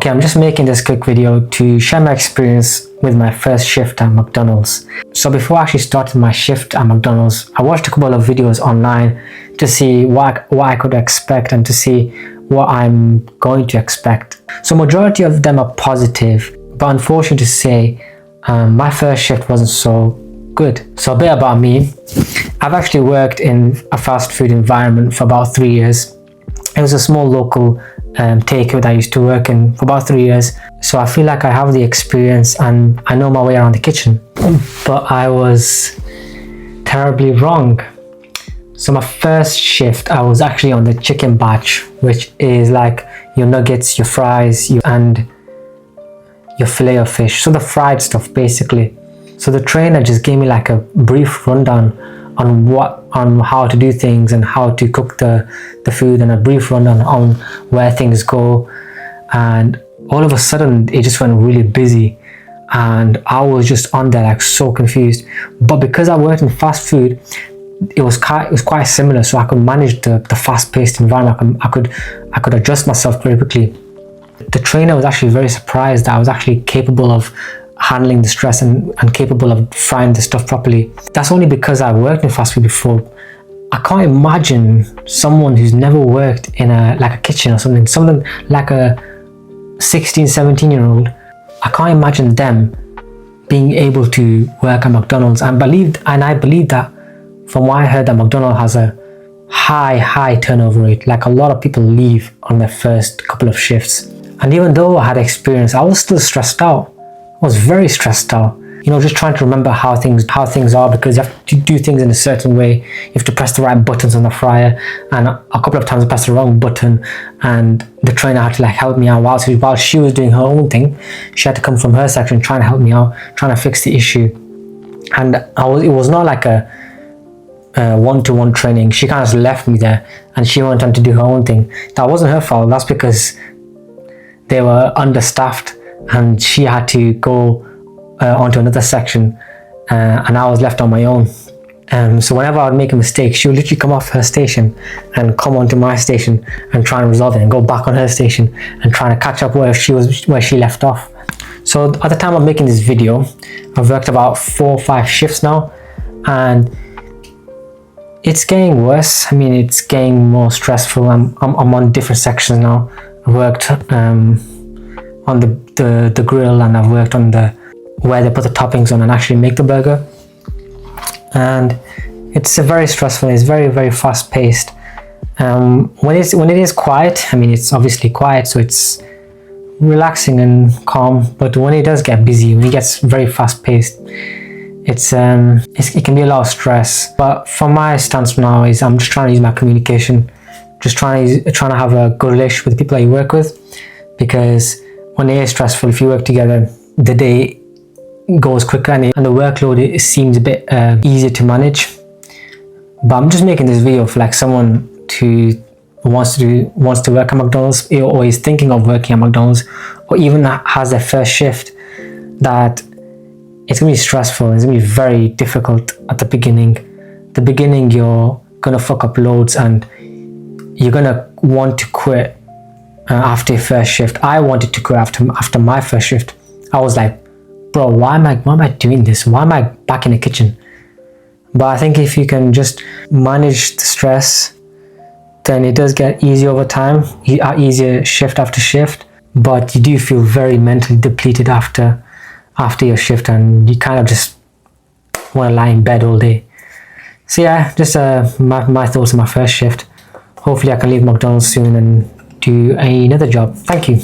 Okay, I'm just making this quick video to share my experience with my first shift at McDonald's. So before I actually started my shift at McDonald's, I watched a couple of videos online to see what I could expect and to see what I'm going to expect. So majority of them are positive, but unfortunately to say, my first shift wasn't so good. So a bit about me. I've actually worked in a fast food environment for about 3 years. It was a small local takeaway that I used to work in for about 3 years. So I feel like I have the experience and I know my way around the kitchen. But I was terribly wrong. So my first shift, I was actually on the chicken batch, which is like your nuggets, your fries, and your fillet of fish. So the fried stuff basically. So the trainer just gave me like a brief rundown on how to do things and how to cook the food, and a brief rundown on where things go. And all of a sudden it just went really busy and I was just on there like so confused. But because I worked in fast food, it was quite similar, so I could manage the fast-paced environment. I could adjust myself very quickly. The trainer was actually very surprised that I was actually capable of handling the stress and capable of frying the stuff properly. That's only because I worked in fast food before. I can't imagine someone who's never worked in a kitchen or something like a 16, 17-year-old. I can't imagine them being able to work at McDonald's. I believe that from what I heard, that McDonald's has a high turnover rate. Like a lot of people leave on their first couple of shifts. And even though I had experience, I was still stressed out. I was very stressed out. You know, just trying to remember how things are, because you have to do things in a certain way. You have to press the right buttons on the fryer, and a couple of times I pressed the wrong button, and the trainer had to like help me out while she was doing her own thing. She had to come from her section trying to help me out, trying to fix the issue. And it was not like a one-to-one training. She kind of just left me there and she went on to do her own thing. That wasn't her fault. That's because they were understaffed and she had to go onto another section, and I was left on my own. So whenever I would make a mistake, she would literally come off her station and come onto my station and try and resolve it, and go back on her station and try to catch up where she left off. So at the time of making this video, I've worked about 4 or 5 shifts now, and it's getting worse. I mean, it's getting more stressful. I'm on different sections now. I've worked on the grill, and I've worked on where they put the toppings on and actually make the burger. And it's very stressful. It's very fast paced. When it is quiet, I mean, it's obviously quiet, so it's relaxing and calm. But when it does get busy, when it gets very fast paced, it can be a lot of stress. But from my stance now is I'm just trying to use my communication, just trying to have a good relationship with the people that you work with, because when it is stressful, if you work together, the day goes quicker and the workload seems a bit easier to manage. But I'm just making this video for like someone who wants to work at McDonald's, or is thinking of working at McDonald's, or even has their first shift, that it's gonna be stressful. It's gonna be very difficult at the beginning. The beginning, you're gonna fuck up loads and you're gonna want to quit after your first shift. I wanted to quit after my first shift. I was like, bro, why am I doing this? Why am I back in the kitchen? But I think if you can just manage the stress, then it does get easier over time, easier shift after shift. But you do feel very mentally depleted after your shift, and you kind of just want to lie in bed all day. So yeah, just my thoughts on my first shift. Hopefully I can leave McDonald's soon and do another job. Thank you.